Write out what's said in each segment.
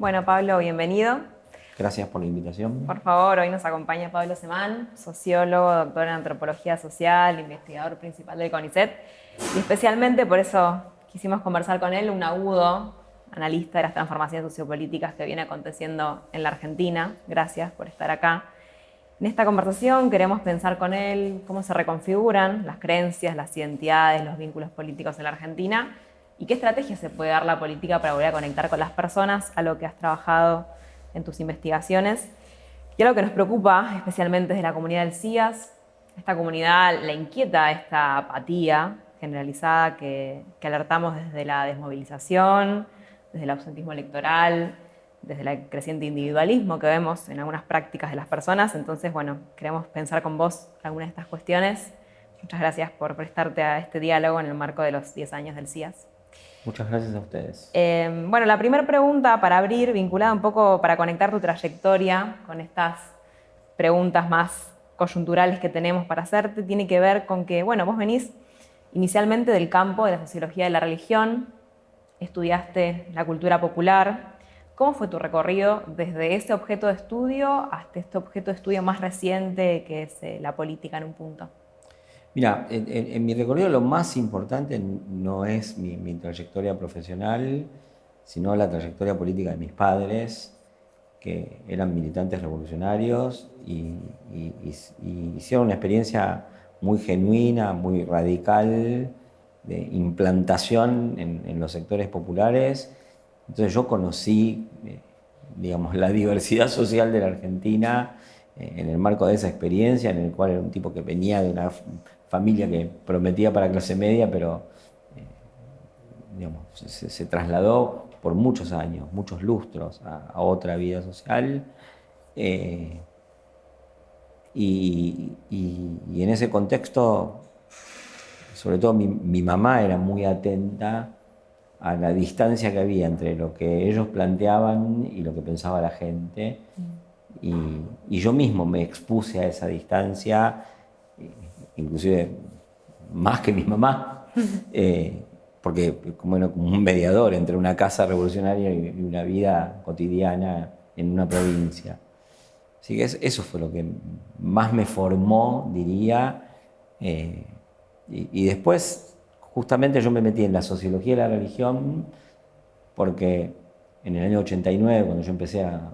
Bueno, Pablo, bienvenido. Gracias por la invitación. Por favor, hoy nos acompaña Pablo Semán, sociólogo, doctor en antropología social, investigador principal del CONICET. Y especialmente por eso quisimos conversar con él, un agudo analista de las transformaciones sociopolíticas que viene aconteciendo en la Argentina. Gracias por estar acá. En esta conversación queremos pensar con él cómo se reconfiguran las creencias, las identidades, los vínculos políticos en la Argentina y qué estrategia se puede dar la política para volver a conectar con las personas, a lo que has trabajado en tus investigaciones. Y algo que nos preocupa, especialmente desde la comunidad del CIAS, esta comunidad le inquieta esta apatía generalizada que alertamos desde la desmovilización, desde el ausentismo electoral, desde el creciente individualismo que vemos en algunas prácticas de las personas. Entonces, bueno, queremos pensar con vos algunas de estas cuestiones. Muchas gracias por prestarte a este diálogo en el marco de los 10 años del CIAS. Muchas gracias a ustedes. Bueno, la primera pregunta para abrir, vinculada un poco para conectar tu trayectoria con estas preguntas más coyunturales que tenemos para hacerte, tiene que ver con que, bueno, vos venís inicialmente del campo de la sociología de la religión, estudiaste la cultura popular. ¿Cómo fue tu recorrido desde ese objeto de estudio hasta este objeto de estudio más reciente que es la política en un punto? Mira, en mi recorrido lo más importante no es mi trayectoria profesional, sino la trayectoria política de mis padres, que eran militantes revolucionarios y hicieron una experiencia muy genuina, muy radical de implantación en los sectores populares. Entonces yo conocí, digamos, la diversidad social de la Argentina en el marco de esa experiencia, en el cual era un tipo que venía de una familia que prometía para clase media, pero digamos, se trasladó por muchos años, muchos lustros a otra vida social. eh, y en ese contexto, sobre todo mi mamá era muy atenta a la distancia que había entre lo que ellos planteaban y lo que pensaba la gente. Y, y yo mismo me expuse a esa distancia, inclusive más que mi mamá, porque como era como un mediador entre una casa revolucionaria y una vida cotidiana en una provincia. Así que eso fue lo que más me formó, diría. eh, y después, justamente yo me metí en la sociología de la religión porque en el año 89, cuando yo empecé a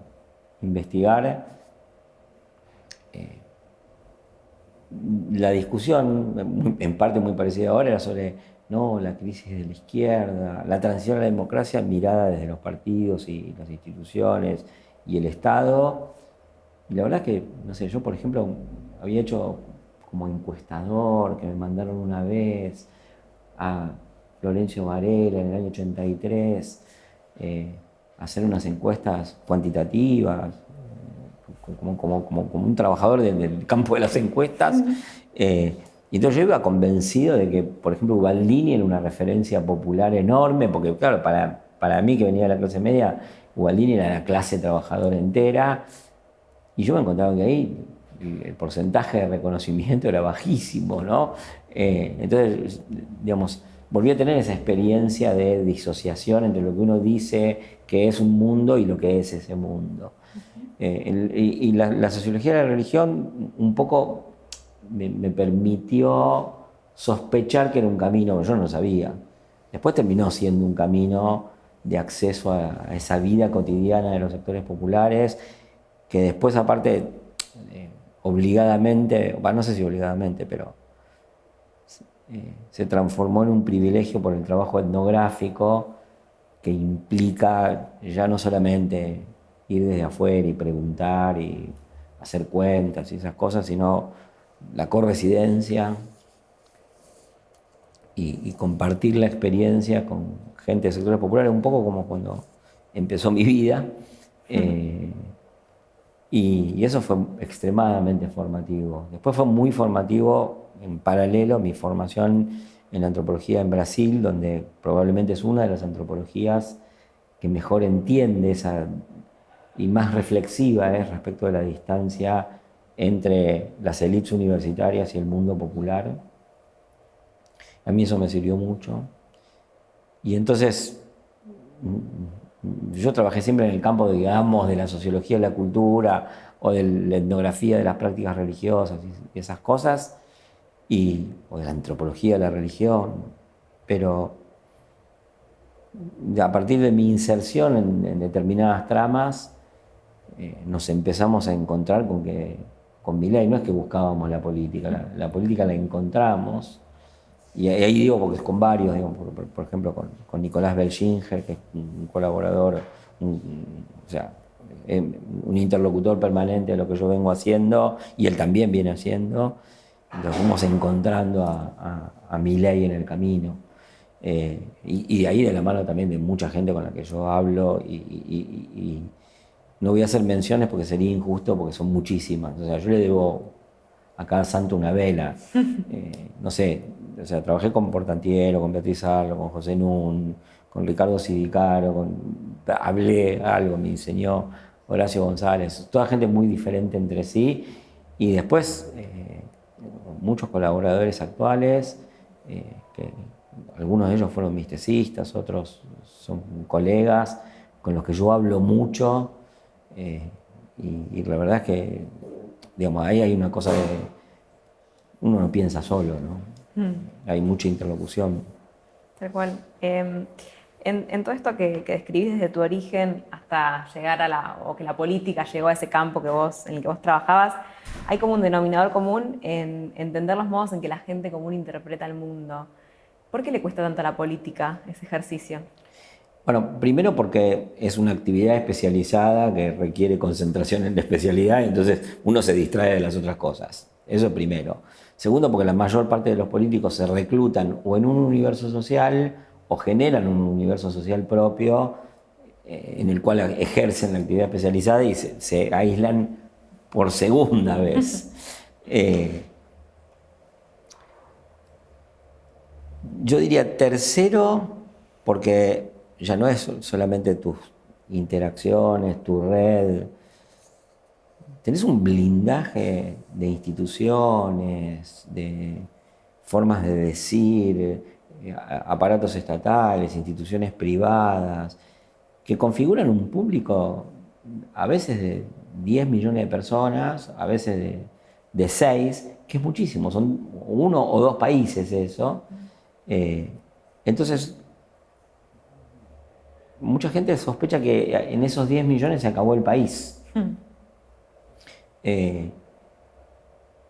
investigar, la discusión, en parte muy parecida ahora, era sobre no, la crisis de la izquierda, la transición a la democracia mirada desde los partidos y las instituciones y el Estado. Y la verdad es que, no sé, yo por ejemplo había hecho como encuestador, que me mandaron una vez a Florencio Varela en el año 83, a hacer unas encuestas cuantitativas, como un trabajador del campo de las encuestas. Y entonces yo iba convencido de que, por ejemplo, Ubaldini era una referencia popular enorme, porque claro, para mí que venía de la clase media, Ubaldini era la clase trabajadora entera, y yo me encontraba que ahí el porcentaje de reconocimiento era bajísimo, ¿no? Entonces, digamos, volví a tener esa experiencia de disociación entre lo que uno dice que es un mundo y lo que es ese mundo. Y la sociología de la religión un poco me permitió sospechar que era un camino que yo no sabía. Después terminó siendo un camino de acceso a esa vida cotidiana de los sectores populares, que después aparte, obligadamente, bueno, no sé si obligadamente, pero se transformó en un privilegio por el trabajo etnográfico que implica ya no solamente ir desde afuera y preguntar y hacer cuentas y esas cosas, sino la corresidencia y compartir la experiencia con gente de sectores populares, un poco como cuando empezó mi vida. Y eso fue extremadamente formativo. Después fue muy formativo en paralelo mi formación en antropología en Brasil, donde probablemente es una de las antropologías que mejor entiende esa y más reflexiva respecto de la distancia entre las élites universitarias y el mundo popular. A mí eso me sirvió mucho. Y entonces yo trabajé siempre en el campo, digamos, de la sociología de la cultura o de la etnografía de las prácticas religiosas y esas cosas, o de la antropología de la religión, pero a partir de mi inserción en determinadas tramas, nos empezamos a encontrar con Milei. No es que buscábamos la política, la política la encontramos. Y ahí digo, porque es con varios, digo, por ejemplo, con Nicolás Belchinger, que es un colaborador, o sea, un interlocutor permanente de lo que yo vengo haciendo, y él también viene haciendo. Nos fuimos encontrando a Milei en el camino. Y de ahí de la mano también de mucha gente con la que yo hablo, y no voy a hacer menciones porque sería injusto, porque son muchísimas. O sea, yo le debo a cada santo una vela. No sé, o sea, trabajé con Portantiero, con Beatriz Arlo, con José Nun, con Ricardo Sidicaro, hablé algo, me enseñó Horacio González, toda gente muy diferente entre sí, y después muchos colaboradores actuales, que algunos de ellos fueron mis tesistas, otros son colegas con los que yo hablo mucho, y la verdad es que, digamos, ahí hay una cosa de uno no piensa solo, ¿no? Hay mucha interlocución. Tal cual. En todo esto que describís desde tu origen hasta llegar o que la política llegó a ese campo en el que vos trabajabas, hay como un denominador común en entender los modos en que la gente común interpreta el mundo. ¿Por qué le cuesta tanto a la política ese ejercicio? Bueno, primero porque es una actividad especializada que requiere concentración en la especialidad, entonces uno se distrae de las otras cosas. Eso primero. Segundo, porque la mayor parte de los políticos se reclutan o en un universo social o generan un universo social propio, en el cual ejercen la actividad especializada y se aíslan por segunda vez. Yo diría tercero, porque ya no es solamente tus interacciones, tu red. Tenés un blindaje de instituciones, de formas de decir, aparatos estatales, instituciones privadas, que configuran un público a veces de 10 millones de personas, a veces de 6, que es muchísimo, son 1 o 2 países eso. Entonces, mucha gente sospecha que en esos 10 millones se acabó el país.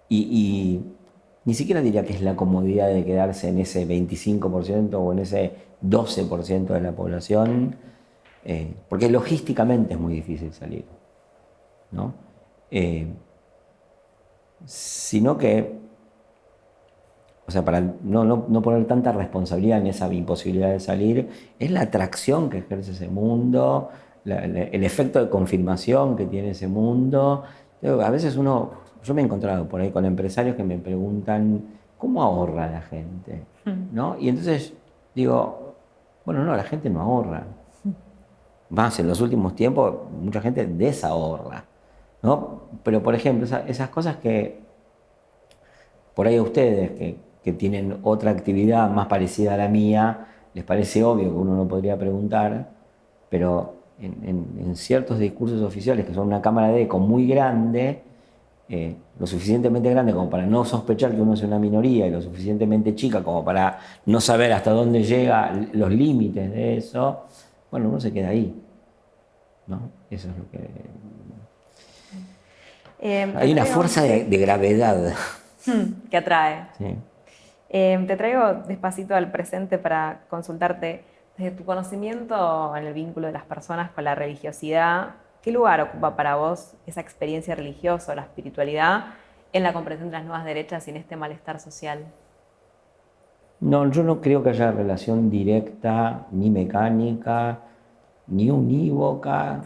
Y ni siquiera diría que es la comodidad de quedarse en ese 25% o en ese 12% de la población, porque logísticamente es muy difícil salir, ¿no? Sino que, o sea, para no poner tanta responsabilidad en esa imposibilidad de salir, es la atracción que ejerce ese mundo, el efecto de confirmación que tiene ese mundo. A veces yo me he encontrado por ahí con empresarios que me preguntan, ¿cómo ahorra la gente? ¿No? Y entonces digo, bueno, no, la gente no ahorra. Más en los últimos tiempos, mucha gente desahorra, ¿no? Pero, por ejemplo, esas cosas que por ahí a ustedes, que tienen otra actividad más parecida a la mía, les parece obvio que uno no podría preguntar, pero en ciertos discursos oficiales, que son una cámara de eco muy grande, lo suficientemente grande como para no sospechar que uno es una minoría y lo suficientemente chica como para no saber hasta dónde llega los límites de eso, bueno, uno se queda ahí, ¿no? Eso es lo que... Hay una fuerza de gravedad. Que atrae. Sí. Te traigo despacito al presente para consultarte, desde tu conocimiento en el vínculo de las personas con la religiosidad, ¿qué lugar ocupa para vos esa experiencia religiosa o la espiritualidad en la comprensión de las nuevas derechas y en este malestar social? No, yo no creo que haya relación directa, ni mecánica, ni unívoca,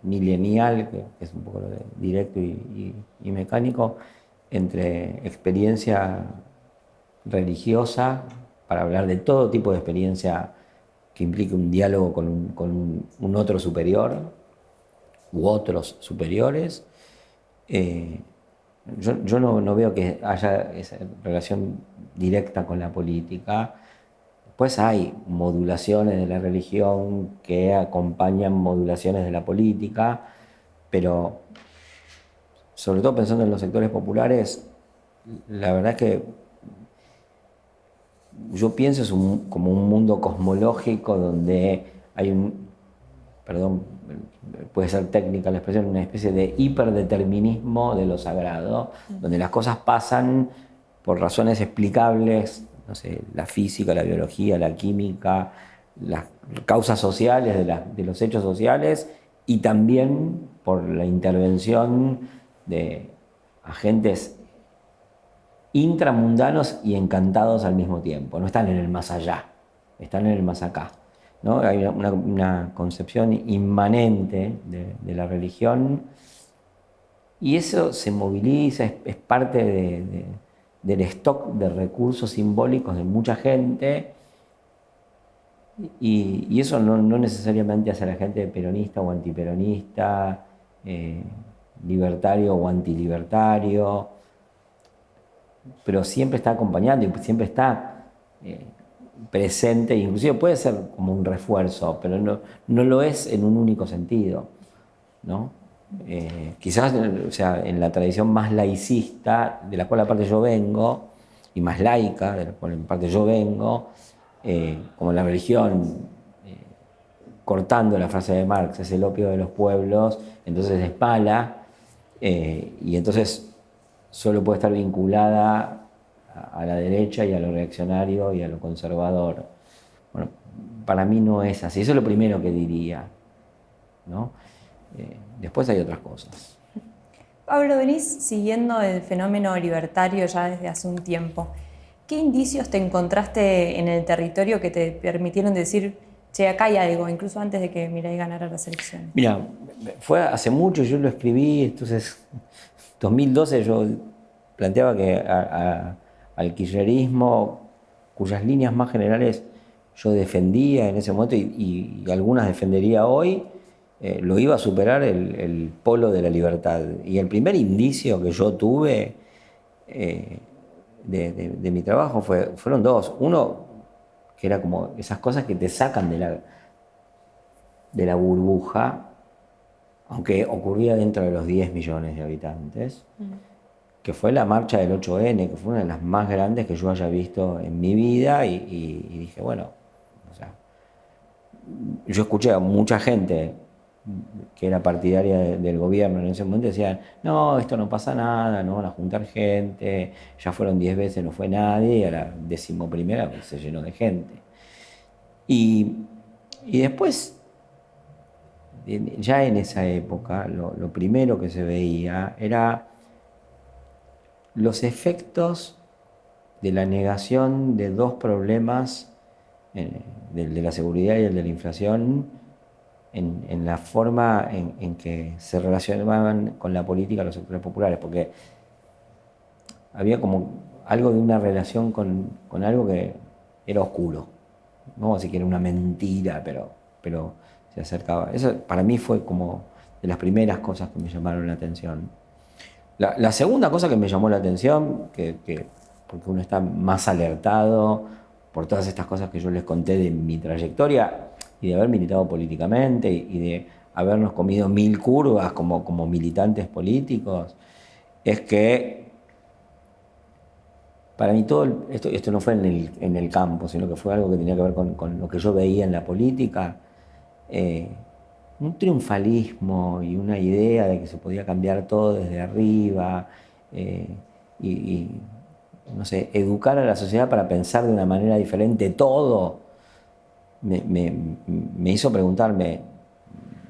ni lineal, que es un poco lo de directo y mecánico, entre experiencia religiosa, para hablar de todo tipo de experiencia que implique un diálogo con un otro superior u otros superiores. Yo no veo que haya esa relación directa con la política, Después hay modulaciones de la religión que acompañan modulaciones de la política, pero sobre todo pensando en los sectores populares, la verdad es que yo pienso como un mundo cosmológico donde hay perdón, puede ser técnica la expresión, una especie de hiperdeterminismo de lo sagrado, donde las cosas pasan por razones explicables, no sé, la física, la biología, la química, las causas sociales de los hechos sociales, y también por la intervención de agentes intramundanos y encantados al mismo tiempo. No están en el más allá, están en el más acá, ¿no? Hay una concepción inmanente de la religión, y eso se moviliza, es parte del stock de recursos simbólicos de mucha gente, y eso no necesariamente hace a la gente peronista o antiperonista, libertario o antilibertario, pero siempre está acompañando y siempre está presente, inclusive puede ser como un refuerzo, pero no lo es en un único sentido, ¿no? Quizás, o sea, en la tradición más laicista, de la cual aparte yo vengo, y más laica, de la cual en parte yo vengo, como la religión, cortando la frase de Marx, es el opio de los pueblos, entonces es mala, y entonces solo puede estar vinculada a la derecha y a lo reaccionario y a lo conservador. Bueno, para mí no es así, eso es lo primero que diría, ¿no? Después hay otras cosas. Pablo, venís siguiendo el fenómeno libertario ya desde hace un tiempo. ¿Qué indicios te encontraste en el territorio que te permitieron decir, che, acá hay algo, incluso antes de que Milei ganara las elecciones? Mira, fue hace mucho, yo lo escribí, entonces, 2012 yo planteaba que al kirchnerismo, cuyas líneas más generales yo defendía en ese momento y algunas defendería hoy, lo iba a superar el polo de la libertad. Y el primer indicio que yo tuve de mi trabajo fueron dos. Uno, que era como esas cosas que te sacan de la burbuja, aunque ocurría dentro de los 10 millones de habitantes, que fue la marcha del 8N, que fue una de las más grandes que yo haya visto en mi vida, y dije, bueno, o sea, yo escuché a mucha gente que era partidaria del gobierno en ese momento, decían, no, esto no pasa nada, no van a juntar gente, ya fueron 10 veces, no fue nadie, y a la 11ª pues, se llenó de gente. Y después, ya en esa época, lo primero que se veía era los efectos de la negación de dos problemas, del de la seguridad y el de la inflación, en la forma en que se relacionaban con la política los sectores populares, porque había como algo de una relación con algo que era oscuro, no así que era una mentira, pero se acercaba. Eso para mí fue como de las primeras cosas que me llamaron la atención. La segunda cosa que me llamó la atención, porque uno está más alertado por todas estas cosas que yo les conté de mi trayectoria y de haber militado políticamente y de habernos comido 1000 curvas como militantes políticos, es que para mí todo esto no fue en el campo, sino que fue algo que tenía que ver con lo que yo veía en la política. Un triunfalismo y una idea de que se podía cambiar todo desde arriba, y, no sé, educar a la sociedad para pensar de una manera diferente todo, me hizo preguntarme,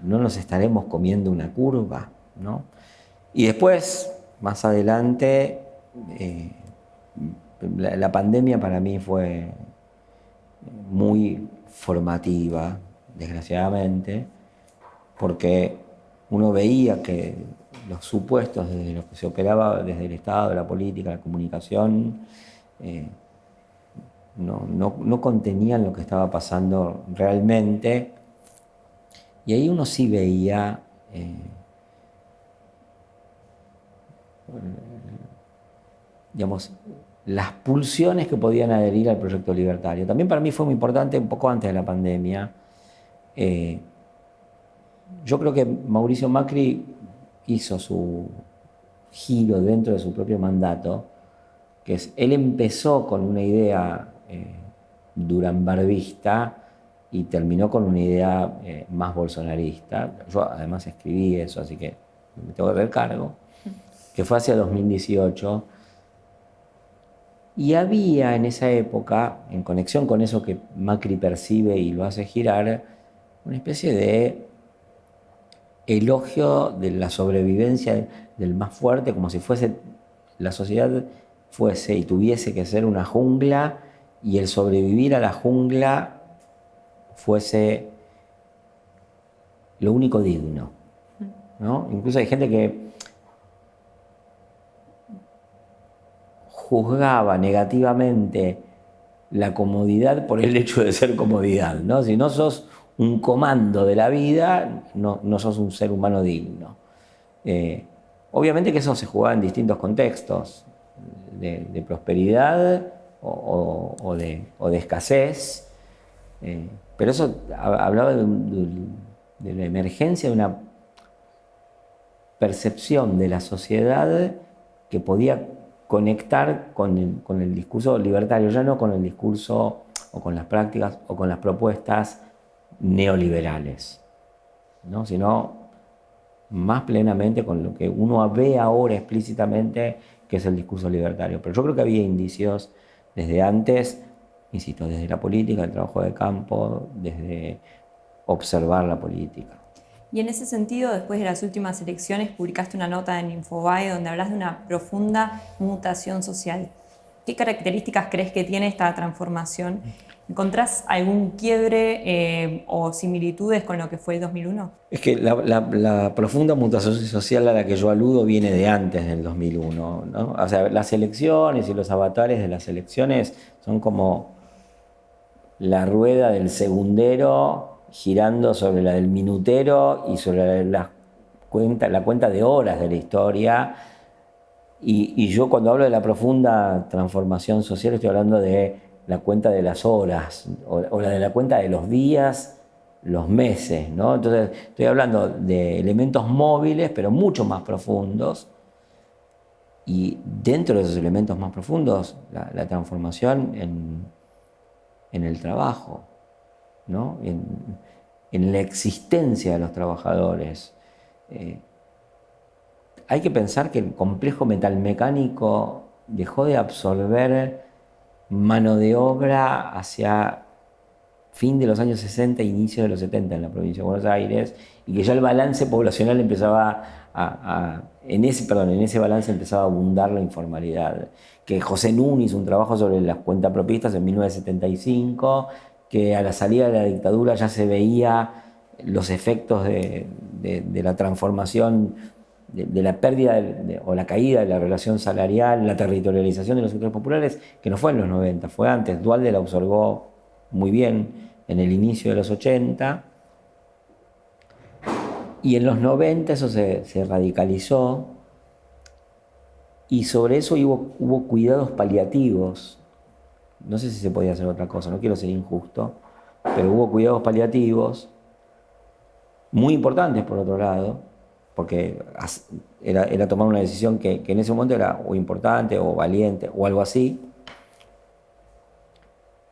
¿no nos estaremos comiendo una curva? ¿No? Y después, más adelante, la pandemia para mí fue muy formativa, desgraciadamente, porque uno veía que los supuestos desde los que se operaba desde el Estado, la política, la comunicación, no contenían lo que estaba pasando realmente, y ahí uno sí veía digamos, las pulsiones que podían adherir al proyecto libertario. También para mí fue muy importante, un poco antes de la pandemia, yo creo que Mauricio Macri hizo su giro dentro de su propio mandato, que es, él empezó con una idea duranbarbista y terminó con una idea más bolsonarista. Yo además escribí eso, así que me tengo que hacer cargo, que fue hacia 2018. Y había en esa época, en conexión con eso que Macri percibe y lo hace girar, una especie de elogio de la sobrevivencia del más fuerte, como si fuese la sociedad fuese y tuviese que ser una jungla y el sobrevivir a la jungla fuese lo único digno, ¿no? Incluso hay gente que juzgaba negativamente la comodidad por el hecho de ser comodidad, ¿no? Si no sos un comando de la vida, no sos un ser humano digno. Obviamente que eso se jugaba en distintos contextos, de prosperidad o de escasez, pero eso hablaba de la emergencia de una percepción de la sociedad que podía conectar con el discurso libertario, ya no con el discurso o con las prácticas o con las propuestas neoliberales, ¿no? Sino más plenamente con lo que uno ve ahora explícitamente, que es el discurso libertario. Pero yo creo que había indicios desde antes, insisto, desde la política, el trabajo de campo, desde observar la política. Y en ese sentido, después de las últimas elecciones, publicaste una nota en Infobae donde hablas de una profunda mutación social. ¿Qué características crees que tiene esta transformación? ¿Encontrás algún quiebre o similitudes con lo que fue el 2001? Es que la profunda mutación social a la que yo aludo viene de antes del 2001, ¿no? O sea, las elecciones y los avatares de las elecciones son como la rueda del segundero girando sobre la del minutero y sobre la cuenta de horas de la historia. Y yo cuando hablo de la profunda transformación social estoy hablando de la cuenta de las horas o la de la cuenta de los días, los meses, ¿no? Entonces estoy hablando de elementos móviles pero mucho más profundos, y dentro de esos elementos más profundos la transformación en el trabajo, ¿no? En la existencia de los trabajadores. Hay que pensar que el complejo metalmecánico dejó de absorber mano de obra hacia fin de los años 60 e inicio de los 70 en la provincia de Buenos Aires, y que ya el balance poblacional empezaba en ese balance empezaba a abundar la informalidad. Que José Núñez hizo un trabajo sobre las cuentapropistas en 1975, que a la salida de la dictadura ya se veía los efectos de la transformación, de la pérdida o la caída de la relación salarial, la territorialización de los sectores populares, que no fue en los 90, fue antes. Duhalde la observó muy bien en el inicio de los 80, y en los 90 eso se radicalizó, y sobre eso hubo cuidados paliativos. No sé si se podía hacer otra cosa, no quiero ser injusto, pero hubo cuidados paliativos muy importantes por otro lado, porque era tomar una decisión que en ese momento era o importante o valiente o algo así,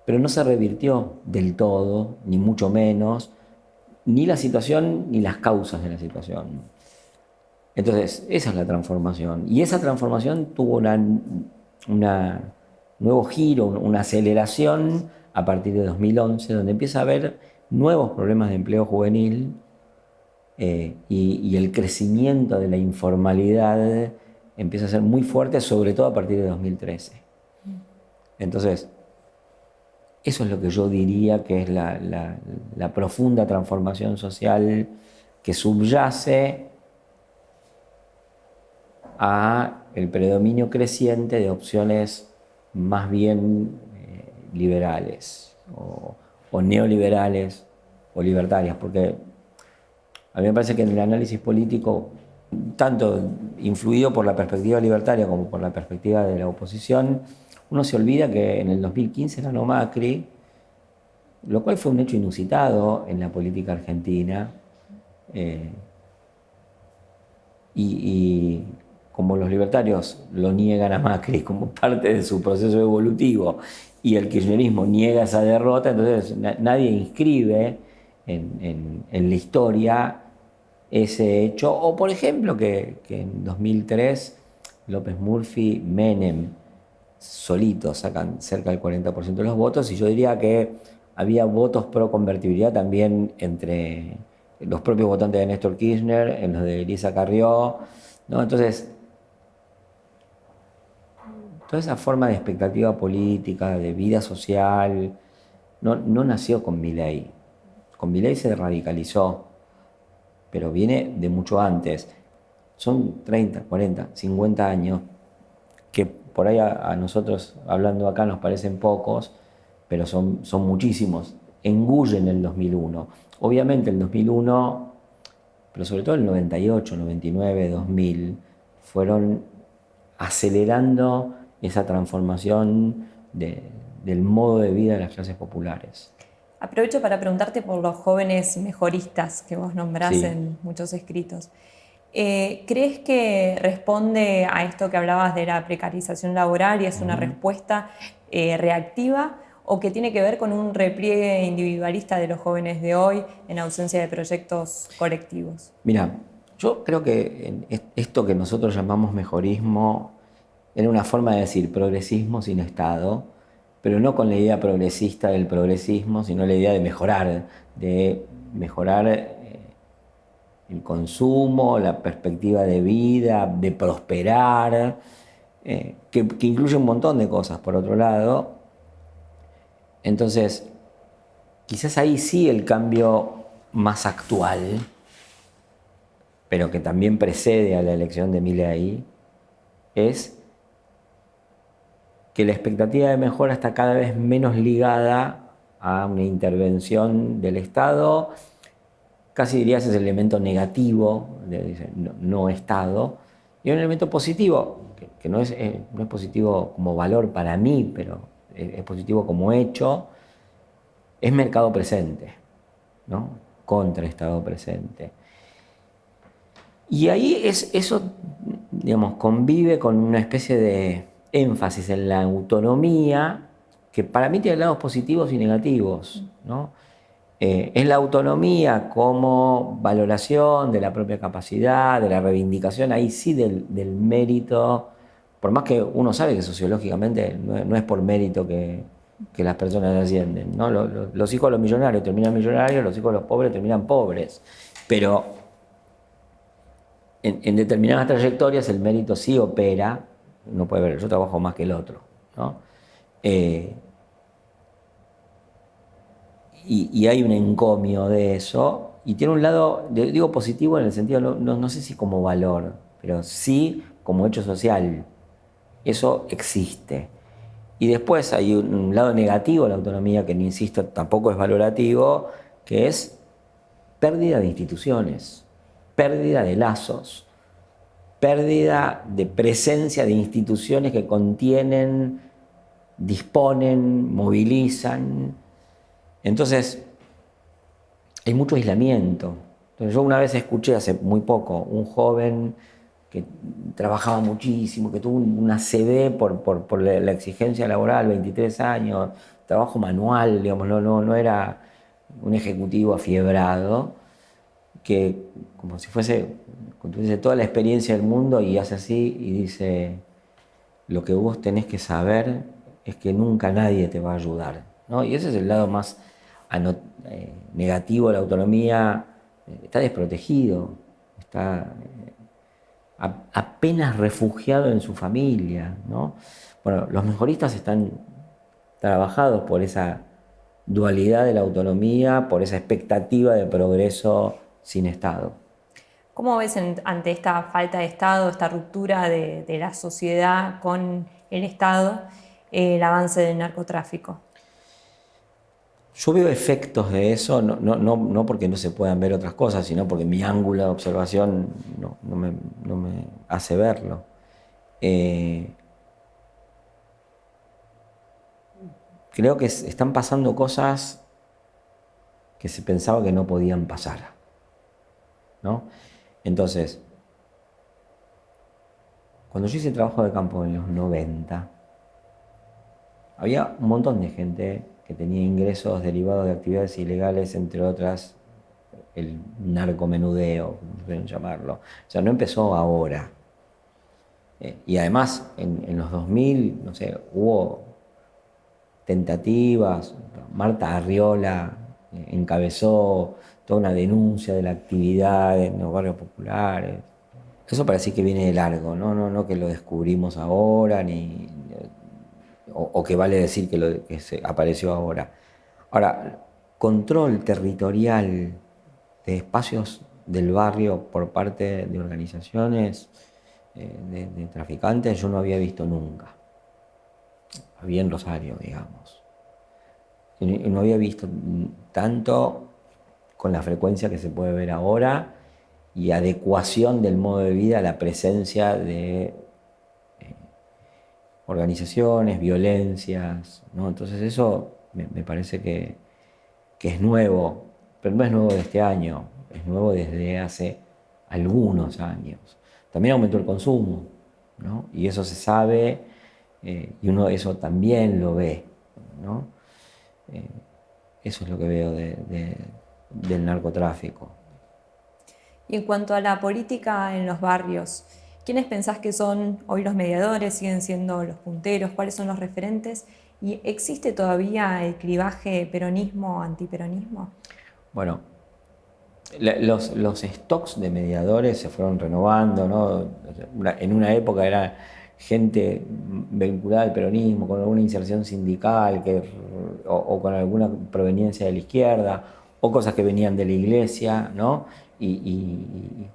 pero no se revirtió del todo, ni mucho menos, ni la situación ni las causas de la situación. Entonces, esa es la transformación. Y esa transformación tuvo un nuevo giro, una aceleración a partir de 2011, donde empieza a haber nuevos problemas de empleo juvenil, y el crecimiento de la informalidad empieza a ser muy fuerte, sobre todo a partir de 2013. Entonces, eso es lo que yo diría que es la profunda transformación social que subyace a el predominio creciente de opciones más bien liberales o neoliberales o libertarias, porque a mí me parece que en el análisis político, tanto influido por la perspectiva libertaria como por la perspectiva de la oposición, Uno se olvida que en el 2015 ganó Macri, lo cual fue un hecho inusitado en la política argentina. Y como los libertarios lo niegan a Macri como parte de su proceso evolutivo y el kirchnerismo niega esa derrota, entonces nadie inscribe en la historia ese hecho. O por ejemplo que en 2003 López Murphy, Menem, solitos sacan cerca del 40% de los votos, y yo diría que había votos pro convertibilidad también entre los propios votantes de Néstor Kirchner, en los de Elisa Carrió, ¿no? Entonces, toda esa forma de expectativa política, de vida social, no nació con Milei. Con Milei se radicalizó, pero viene de mucho antes. Son 30, 40, 50 años que por ahí a nosotros, hablando acá, nos parecen pocos, pero son muchísimos. Engullen el 2001. Obviamente el 2001, pero sobre todo el 98, 99, 2000, fueron acelerando esa transformación del modo de vida de las clases populares. Aprovecho para preguntarte por los jóvenes mejoristas que vos nombrás Sí. en muchos escritos. ¿Crees que responde a esto que hablabas de la precarización laboral y es una respuesta reactiva, o que tiene que ver con un repliegue individualista de los jóvenes de hoy en ausencia de proyectos colectivos? Mira, yo creo que esto que nosotros llamamos mejorismo era una forma de decir progresismo sin Estado, pero no con la idea progresista del progresismo, sino la idea de mejorar el consumo, la perspectiva de vida, de prosperar, que incluye un montón de cosas, por otro lado. Entonces, quizás ahí sí el cambio más actual, pero que también precede a la elección de Milei, es que la expectativa de mejora está cada vez menos ligada a una intervención del Estado. Casi dirías es el elemento negativo, no Estado, y un elemento positivo, que no es positivo como valor para mí, pero es positivo como hecho, es mercado presente, ¿no? Contra Estado presente. Y ahí eso, digamos, convive con una especie de énfasis en la autonomía, que para mí tiene lados positivos y negativos, ¿no? Es la autonomía como valoración de la propia capacidad, de la reivindicación, ahí sí del mérito, por más que uno sabe que sociológicamente no es por mérito que las personas ascienden, ¿no? Los hijos de los millonarios terminan millonarios, los hijos de los pobres terminan pobres, pero en determinadas trayectorias el mérito sí opera. Uno puede ver, yo trabajo más que el otro, ¿no? Y hay un encomio de eso, y tiene un lado, digo positivo en el sentido, no sé si como valor, pero sí como hecho social. Eso existe. Y después hay un lado negativo de la autonomía, que, insisto, tampoco es valorativo, que es pérdida de instituciones, pérdida de lazos, pérdida de presencia de instituciones que contienen, disponen, movilizan. Entonces, hay mucho aislamiento. Entonces, yo una vez escuché hace muy poco un joven que trabajaba muchísimo, que tuvo una CD por la exigencia laboral, 23 años, trabajo manual, digamos, no era un ejecutivo afiebrado, que como si tuviese toda la experiencia del mundo, y hace así y dice: lo que vos tenés que saber es que nunca nadie te va a ayudar, ¿no? Y ese es el lado más negativo de la autonomía. Está desprotegido, está apenas refugiado en su familia, ¿no? Bueno, los mejoristas están trabajados por esa dualidad de la autonomía, por esa expectativa de progreso sin Estado. ¿Cómo ves ante esta falta de Estado, esta ruptura de la sociedad con el Estado, el avance del narcotráfico? Yo veo efectos de eso, no porque no se puedan ver otras cosas, sino porque mi ángulo de observación no me hace verlo. creo que están pasando cosas que se pensaba que no podían pasar, ¿no? Entonces, cuando yo hice trabajo de campo en los 90, había un montón de gente que tenía ingresos derivados de actividades ilegales, entre otras el narcomenudeo, como quieren llamarlo. O sea, no empezó ahora. Y además, en los 2000, no sé, hubo tentativas. Marta Arriola encabezó toda una denuncia de la actividad en los barrios populares. Eso parece que viene de largo, no que lo descubrimos ahora, o que vale decir que apareció ahora. Ahora, control territorial de espacios del barrio por parte de organizaciones de traficantes yo no había visto nunca. Había en Rosario, digamos. Y no había visto tanto con la frecuencia que se puede ver ahora y adecuación del modo de vida a la presencia de organizaciones, violencias, ¿no? Entonces eso me parece que es nuevo, pero no es nuevo de este año, es nuevo desde hace algunos años. También aumentó el consumo, ¿no? Y eso se sabe y uno eso también lo ve, ¿no? Eso es lo que veo del narcotráfico. Y en cuanto a la política en los barrios, ¿quiénes pensás que son hoy los mediadores? ¿Siguen siendo los punteros? ¿Cuáles son los referentes? ¿Y existe todavía el clivaje peronismo-antiperonismo? Bueno, los stocks de mediadores se fueron renovando, ¿no? En una época era gente vinculada al peronismo, con alguna inserción sindical o con alguna proveniencia de la izquierda, o cosas que venían de la iglesia, ¿no? Y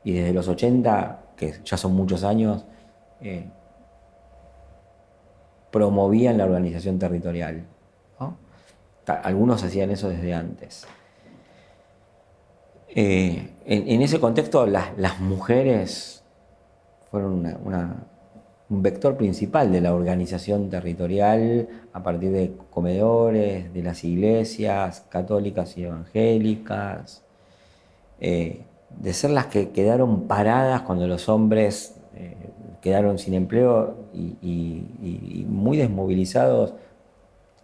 desde los 80, que ya son muchos años, promovían la organización territorial, ¿no? Algunos hacían eso desde antes. En ese contexto, las mujeres fueron un vector principal de la organización territorial a partir de comedores, de las iglesias católicas y evangélicas, de ser las que quedaron paradas cuando los hombres quedaron sin empleo y muy desmovilizados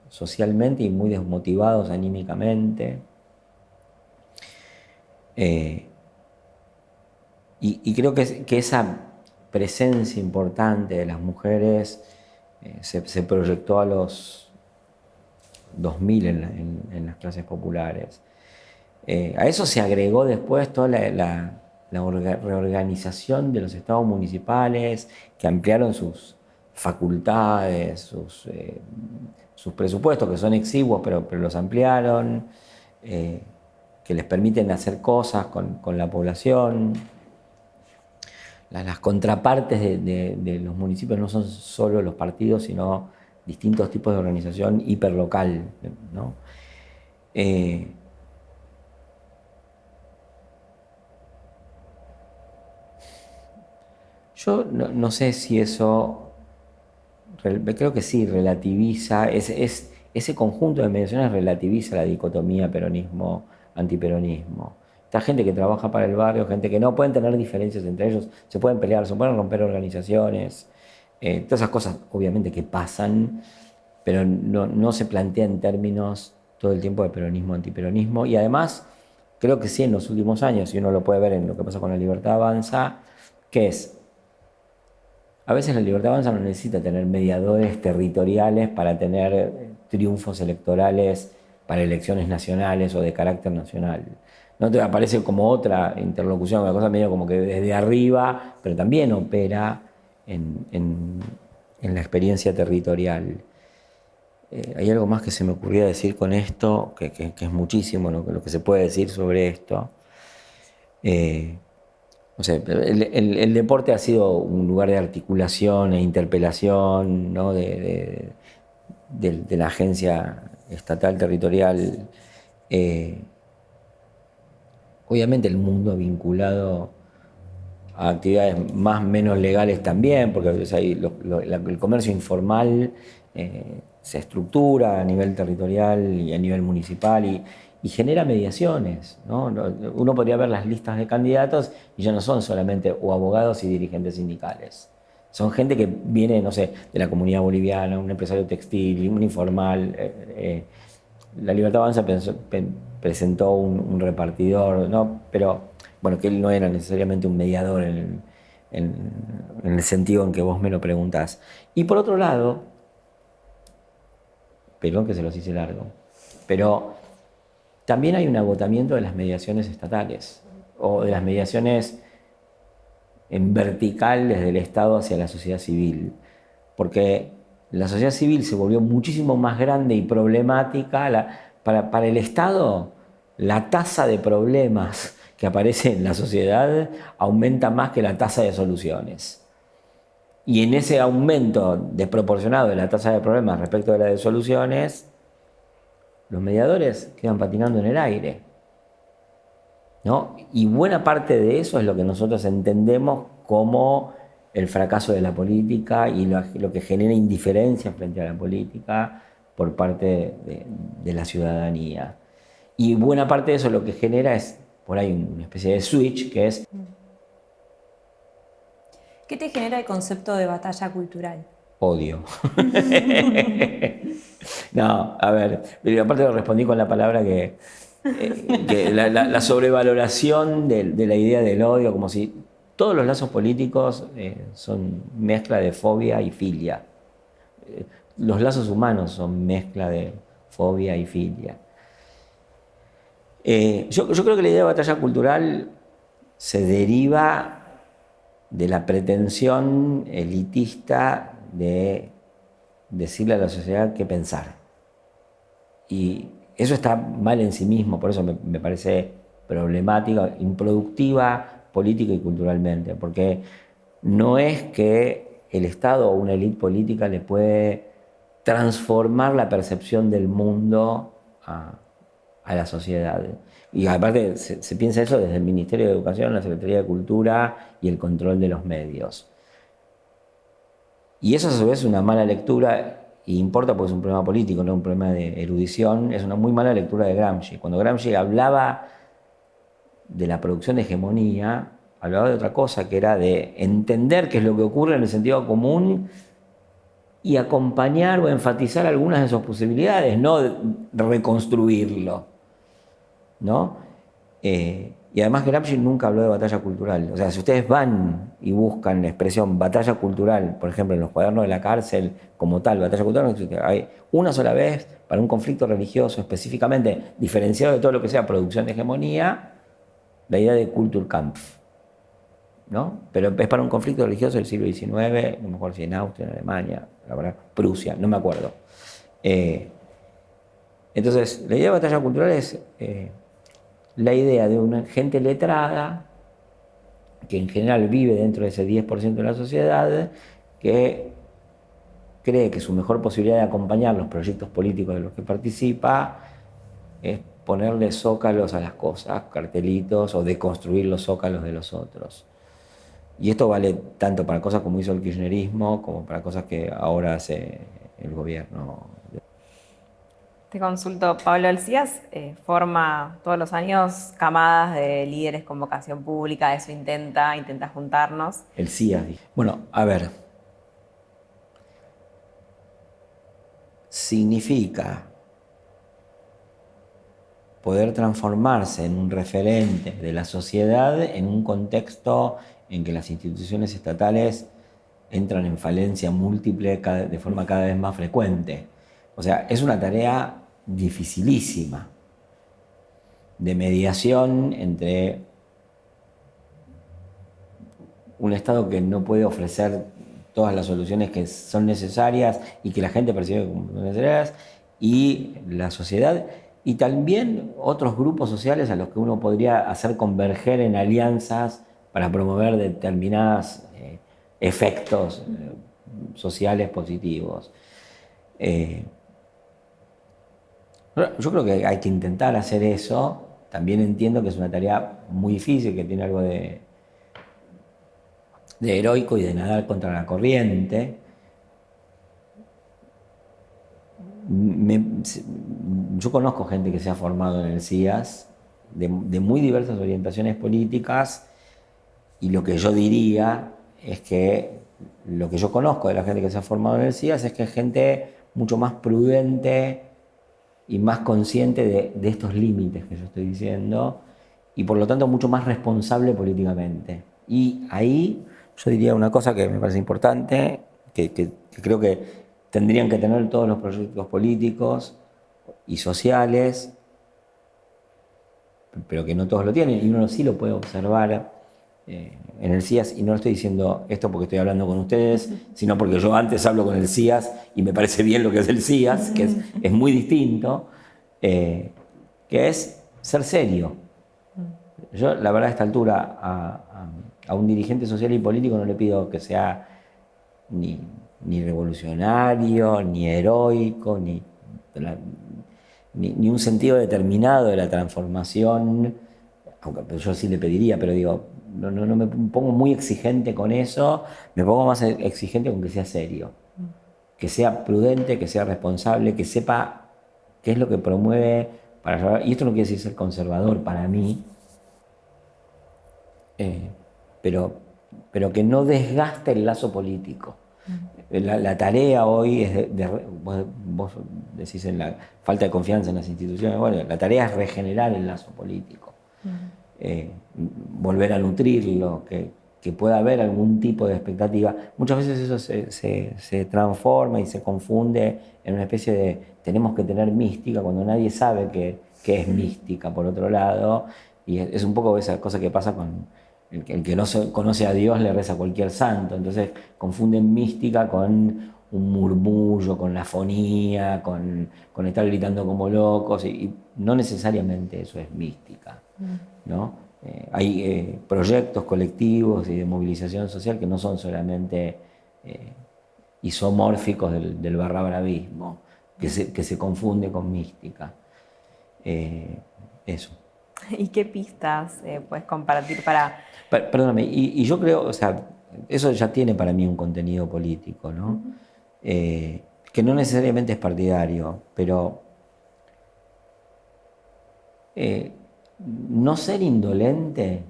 socialmente y muy desmotivados anímicamente. Y creo que esa presencia importante de las mujeres se proyectó a los 2000 en las clases populares. A eso se agregó después toda la reorganización de los estados municipales, que ampliaron sus facultades, sus presupuestos, que son exiguos, pero los ampliaron, que les permiten hacer cosas con la población. Las contrapartes de los municipios no son solo los partidos, sino distintos tipos de organización hiperlocal, ¿no? Yo no sé si eso, creo que sí, relativiza, ese conjunto de mediaciones relativiza la dicotomía peronismo-antiperonismo. Esta gente que trabaja para el barrio, gente que no, pueden tener diferencias entre ellos, se pueden pelear, se pueden romper organizaciones, todas esas cosas obviamente que pasan, pero no se plantea en términos todo el tiempo de peronismo-antiperonismo. Y además, creo que sí, en los últimos años, y uno lo puede ver en lo que pasa con La Libertad Avanza, que es, a veces La Libertad Avanza no necesita tener mediadores territoriales para tener triunfos electorales para elecciones nacionales o de carácter nacional. ¿No? Te aparece como otra interlocución, una cosa medio como que desde arriba, pero también opera en la experiencia territorial. Hay algo más que se me ocurría decir con esto, que es muchísimo lo que se puede decir sobre esto. No sé, el deporte ha sido un lugar de articulación e interpelación, ¿no? de la agencia estatal territorial. Obviamente el mundo vinculado a actividades más o menos legales también, porque el comercio informal se estructura a nivel territorial y a nivel municipal y genera mediaciones, ¿no? Uno podría ver las listas de candidatos y ya no son solamente o abogados y dirigentes sindicales. Son gente que viene, no sé, de la comunidad boliviana, un empresario textil, un informal. La Libertad Avanza presentó un repartidor, ¿no? Pero bueno, que él no era necesariamente un mediador en el sentido en que vos me lo preguntás. Y por otro lado, perdón que se los hice largo, pero también hay un agotamiento de las mediaciones estatales o de las mediaciones en vertical desde el Estado hacia la sociedad civil, porque la sociedad civil se volvió muchísimo más grande y problemática. Para el Estado, la tasa de problemas que aparece en la sociedad aumenta más que la tasa de soluciones. Y en ese aumento desproporcionado de la tasa de problemas respecto de la de soluciones, los mediadores quedan patinando en el aire, ¿no? Y buena parte de eso es lo que nosotros entendemos como el fracaso de la política y lo que genera indiferencia frente a la política por parte de la ciudadanía. Y buena parte de eso lo que genera es, por ahí, una especie de switch que es... ¿Qué te genera el concepto de batalla cultural? Odio. No, a ver, aparte lo respondí con la palabra que la sobrevaloración de la idea del odio, como si todos los lazos políticos son mezcla de fobia y filia. Los lazos humanos son mezcla de fobia y filia. Yo creo que la idea de batalla cultural se deriva de la pretensión elitista de decirle a la sociedad qué pensar. Y eso está mal en sí mismo, por eso me parece problemática, improductiva política y culturalmente, porque no es que el Estado o una élite política le puede transformar la percepción del mundo a la sociedad. Y aparte se piensa eso desde el Ministerio de Educación, la Secretaría de Cultura y el control de los medios. Y eso a su vez es una mala lectura, y importa porque es un problema político, no un problema de erudición, es una muy mala lectura de Gramsci. Cuando Gramsci hablaba de la producción de hegemonía, hablaba de otra cosa, que era de entender qué es lo que ocurre en el sentido común y acompañar o enfatizar algunas de sus posibilidades, no reconstruirlo, ¿no? Y además Gramsci nunca habló de batalla cultural. O sea, si ustedes van y buscan la expresión batalla cultural, por ejemplo, en los cuadernos de la cárcel, como tal, batalla cultural, hay una sola vez para un conflicto religioso específicamente, diferenciado de todo lo que sea producción de hegemonía, la idea de Kulturkampf, ¿no? Pero es para un conflicto religioso del siglo XIX, no me acuerdo si en Austria, en Alemania, la verdad, Prusia, no me acuerdo. Entonces, la idea de batalla cultural es la idea de una gente letrada que en general vive dentro de ese 10% de la sociedad, que cree que su mejor posibilidad de acompañar los proyectos políticos de los que participa es ponerle zócalos a las cosas, cartelitos, o deconstruir los zócalos de los otros. Y esto vale tanto para cosas como hizo el kirchnerismo, como para cosas que ahora hace el gobierno. Te consulto, Pablo, el CIAS forma todos los años camadas de líderes con vocación pública, eso intenta juntarnos. El CIAS. Bueno, a ver. Significa poder transformarse en un referente de la sociedad en un contexto en que las instituciones estatales entran en falencia múltiple de forma cada vez más frecuente. O sea, es una tarea dificilísima de mediación entre un Estado que no puede ofrecer todas las soluciones que son necesarias y que la gente percibe como necesarias, y la sociedad, y también otros grupos sociales a los que uno podría hacer converger en alianzas para promover determinados efectos sociales positivos. Yo creo que hay que intentar hacer eso. También entiendo que es una tarea muy difícil, que tiene algo de heroico y de nadar contra la corriente. yo conozco gente que se ha formado en el CIAS de muy diversas orientaciones políticas, y lo que yo diría es que lo que yo conozco de la gente que se ha formado en el CIAS es que es gente mucho más prudente y más consciente de estos límites que yo estoy diciendo, y por lo tanto mucho más responsable políticamente. Y ahí yo diría una cosa que me parece importante, que creo que tendrían que tener todos los proyectos políticos y sociales, pero que no todos lo tienen, y uno sí lo puede observar en el CIAS, y no estoy diciendo esto porque estoy hablando con ustedes, sino porque yo antes hablo con el CIAS y me parece bien lo que es el CIAS, que es muy distinto, que es ser serio. Yo, la verdad, a esta altura, a un dirigente social y político no le pido que sea ni revolucionario, ni heroico, ni un sentido determinado de la transformación, aunque yo sí le pediría, pero digo, no me pongo muy exigente con eso, me pongo más exigente con que sea serio, que sea prudente, que sea responsable, que sepa qué es lo que promueve para llevar. Y esto no quiere decir ser conservador para mí, pero que no desgaste el lazo político. La tarea hoy es vos decís en la falta de confianza en las instituciones, bueno, la tarea es regenerar el lazo político, volver a nutrirlo, que pueda haber algún tipo de expectativa. Muchas veces eso se transforma y se confunde en una especie de tenemos que tener mística cuando nadie sabe qué es mística, por otro lado, y es un poco esa cosa que pasa con el que no conoce a Dios le reza a cualquier santo, entonces confunden mística con un murmullo, con la fonía, con estar gritando como locos, y no necesariamente eso es mística, ¿no? Hay proyectos colectivos y de movilización social que no son solamente isomórficos del barrabravismo, que se confunde con mística. Eso. ¿Y qué pistas puedes compartir para...? Perdóname, y yo creo, o sea, eso ya tiene para mí un contenido político, ¿no? Que no necesariamente es partidario, pero no ser indolente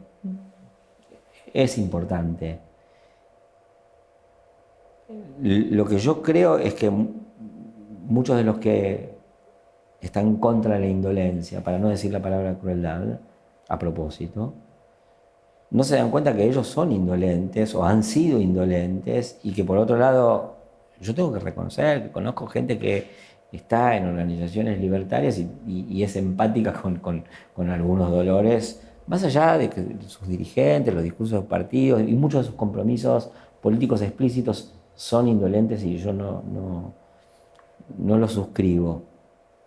es importante. Lo que yo creo es que muchos de los que están contra la indolencia, para no decir la palabra crueldad, a propósito, no se dan cuenta que ellos son indolentes o han sido indolentes, y que por otro lado yo tengo que reconocer que conozco gente que está en organizaciones libertarias y es empática con algunos dolores, más allá de que sus dirigentes, los discursos de partidos y muchos de sus compromisos políticos explícitos son indolentes, y yo no lo suscribo.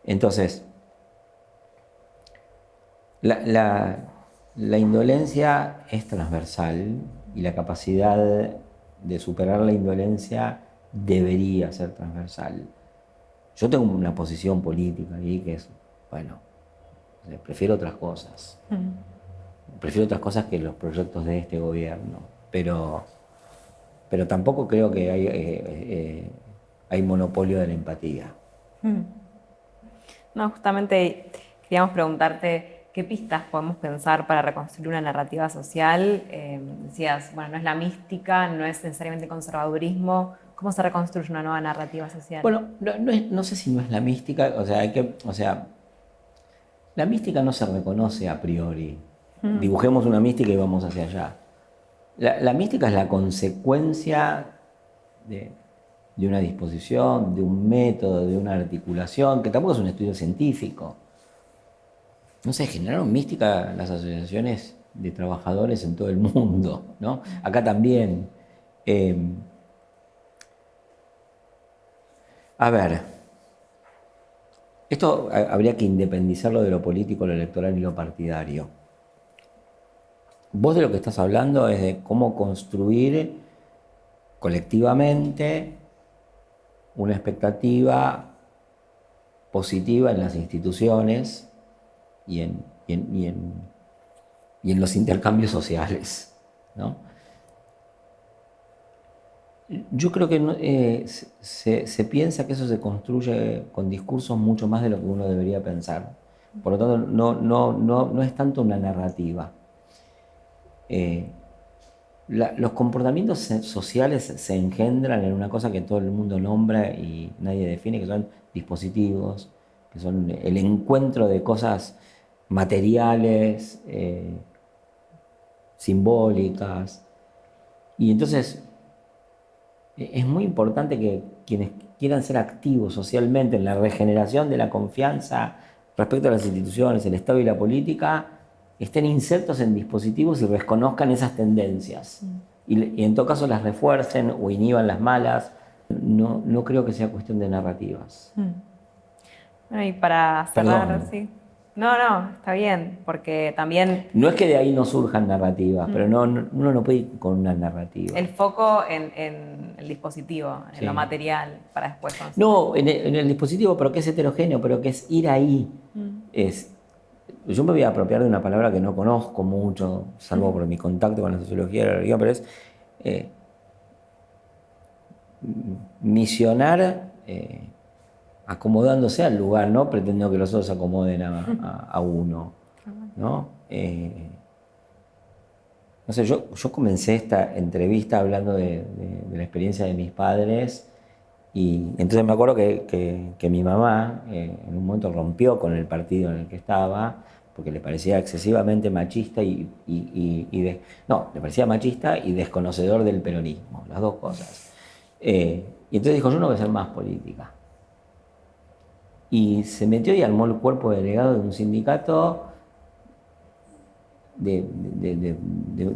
Entonces, la indolencia es transversal, y la capacidad de superar la indolencia debería ser transversal. Yo tengo una posición política ahí que es, bueno, prefiero otras cosas. Prefiero otras cosas que los proyectos de este gobierno, pero tampoco creo que hay monopolio de la empatía. No, justamente queríamos preguntarte qué pistas podemos pensar para reconstruir una narrativa social. Decías, bueno, no es la mística, no es necesariamente conservadurismo. ¿Cómo se reconstruye una nueva narrativa social? Bueno, no sé si no es la mística, o sea, la mística no se reconoce a priori. Dibujemos una mística y vamos hacia allá. La mística es la consecuencia de una disposición, de un método, de una articulación, que tampoco es un estudio científico. No sé, generaron mística las asociaciones de trabajadores en todo el mundo, ¿no? Acá también. A ver, esto habría que independizarlo de lo político, lo electoral y lo partidario. Vos de lo que estás hablando es de cómo construir colectivamente una expectativa positiva en las instituciones y en los intercambios sociales, ¿no? Yo creo que se piensa que eso se construye con discursos mucho más de lo que uno debería pensar. Por lo tanto, no es tanto una narrativa. Los comportamientos sociales se engendran en una cosa que todo el mundo nombra y nadie define, que son dispositivos, que son el encuentro de cosas materiales, simbólicas. Y entonces es muy importante que quienes quieran ser activos socialmente en la regeneración de la confianza respecto a las instituciones, el Estado y la política, estén insertos en dispositivos y reconozcan esas tendencias. Y en todo caso las refuercen o inhiban las malas. No creo que sea cuestión de narrativas. Bueno, y para cerrar, Perdón. sí. No, está bien, porque también No es que de ahí no surjan narrativas, pero uno no puede ir con una narrativa. el foco en el dispositivo, en Sí. lo material, para después conocer. No, en el dispositivo, pero que es heterogéneo, pero que es ir ahí. Yo me voy a apropiar de una palabra que no conozco mucho, salvo por mi contacto con la sociología de la religión, pero es misionar acomodándose al lugar, no pretendiendo que los otros se acomoden a uno, ¿no? No sé, yo comencé esta entrevista hablando de la experiencia de mis padres y entonces me acuerdo que mi mamá en un momento rompió con el partido en el que estaba porque le parecía excesivamente machista no, le parecía machista y desconocedor del peronismo, las dos cosas. Y entonces dijo, yo no voy a hacer más política. Y se metió y armó el cuerpo delegado de un sindicato de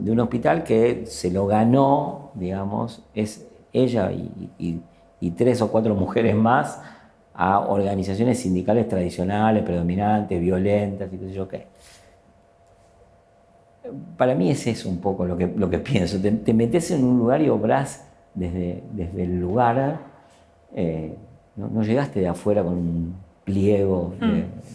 un hospital que se lo ganó, digamos, es ella y 3 o 4 mujeres más a organizaciones sindicales tradicionales, predominantes, violentas y qué sé yo qué. Para mí es eso un poco lo que pienso. Te metes en un lugar y obrás desde el lugar. No llegaste de afuera con un pliego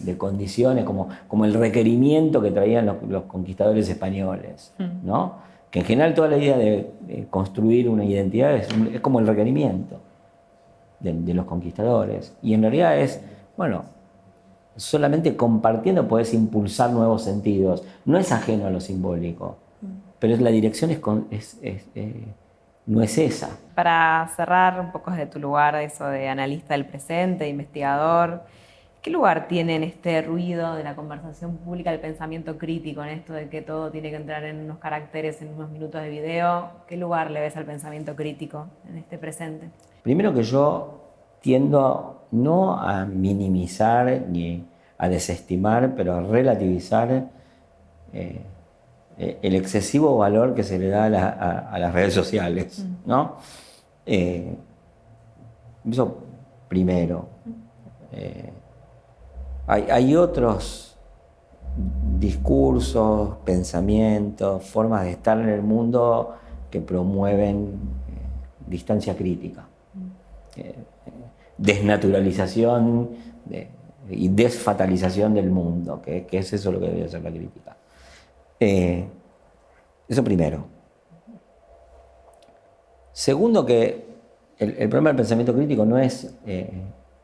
de condiciones como el requerimiento que traían los conquistadores españoles, ¿no? Que en general toda la idea de construir una identidad es como el requerimiento de los conquistadores. Y en realidad es, bueno, solamente compartiendo podés impulsar nuevos sentidos. No es ajeno a lo simbólico, pero la dirección no es esa. Para cerrar un poco desde tu lugar, eso de analista del presente, de investigador, ¿qué lugar tiene en este ruido de la conversación pública el pensamiento crítico, en esto de que todo tiene que entrar en unos caracteres, en unos minutos de video? ¿Qué lugar le ves al pensamiento crítico en este presente? Primero que yo tiendo no a minimizar ni a desestimar, pero a relativizar el excesivo valor que se le da a las redes sociales, ¿no? Eso primero. Hay otros discursos, pensamientos, formas de estar en el mundo que promueven distancia crítica, desnaturalización y desfatalización del mundo, que es eso lo que debe ser la crítica. Eso primero. Segundo, que el problema del pensamiento crítico no es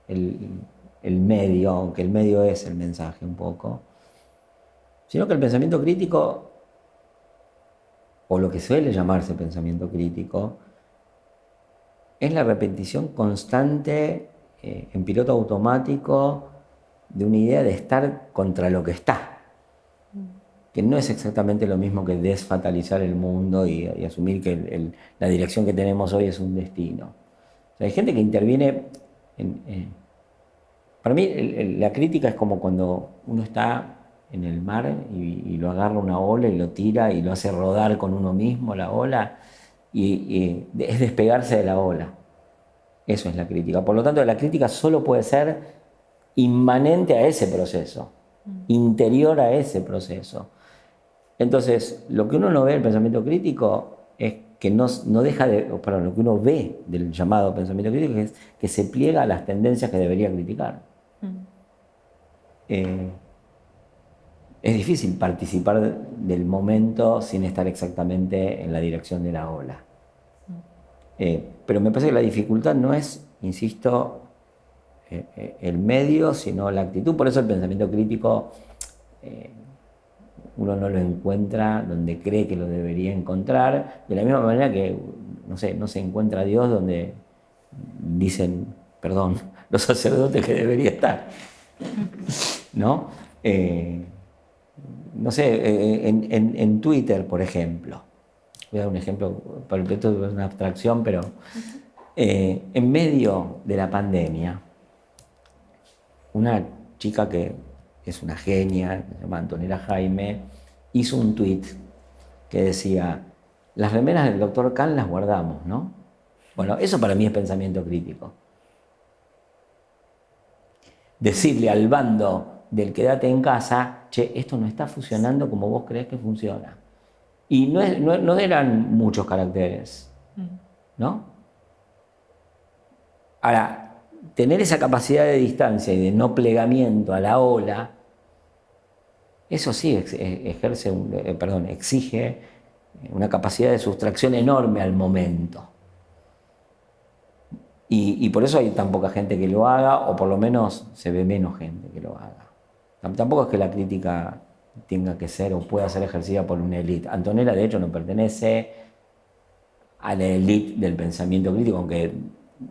el medio, aunque el medio es el mensaje un poco, sino que el pensamiento crítico, o lo que suele llamarse pensamiento crítico, es la repetición constante en piloto automático de una idea de estar contra lo que está, que no es exactamente lo mismo que desfatalizar el mundo y asumir que la dirección que tenemos hoy es un destino. O sea, hay gente que interviene para mí la crítica es como cuando uno está en el mar y lo agarra una ola y lo tira y lo hace rodar con uno mismo la ola y es despegarse de la ola. Eso es la crítica. Por lo tanto, la crítica solo puede ser inmanente a ese proceso, interior a ese proceso. Entonces, lo que uno no ve del pensamiento crítico es que no deja lo que uno ve del llamado pensamiento crítico es que se pliega a las tendencias que debería criticar. Es difícil participar del momento sin estar exactamente en la dirección de la ola. Pero me parece que la dificultad no es, insisto, el medio, sino la actitud. Por eso el pensamiento crítico uno no lo encuentra donde cree que lo debería encontrar, de la misma manera que, no sé, no se encuentra Dios donde dicen, perdón, los sacerdotes que debería estar, ¿no? No sé, en Twitter, por ejemplo, voy a dar un ejemplo, para el esto es una abstracción, pero en medio de la pandemia, una chica que es una genia, se llama Antonella Jaime, hizo un tuit que decía, las remeras del Dr. Khan las guardamos, ¿no? Bueno, eso para mí es pensamiento crítico. Decirle al bando del quédate en casa, che, esto no está funcionando como vos crees que funciona. Y no eran muchos caracteres, ¿no? Ahora, tener esa capacidad de distancia y de no plegamiento a la ola, eso sí exige una capacidad de sustracción enorme al momento. Y por eso hay tan poca gente que lo haga, o por lo menos se ve menos gente que lo haga. Tampoco es que la crítica tenga que ser o pueda ser ejercida por una élite. Antonella, de hecho, no pertenece a la élite del pensamiento crítico, aunque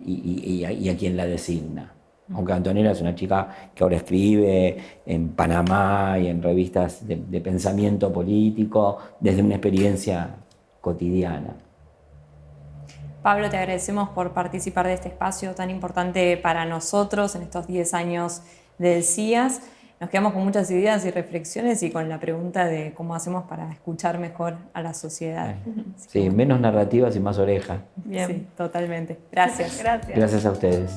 y a quien la designa. Aunque Antonella es una chica que ahora escribe en Panamá y en revistas de pensamiento político desde una experiencia cotidiana. Pablo, te agradecemos por participar de este espacio tan importante para nosotros en estos 10 años del CIAS. Nos quedamos con muchas ideas y reflexiones y con la pregunta de cómo hacemos para escuchar mejor a la sociedad. Sí, menos narrativas y más oreja. Bien, sí, totalmente. Gracias. Gracias. Gracias a ustedes.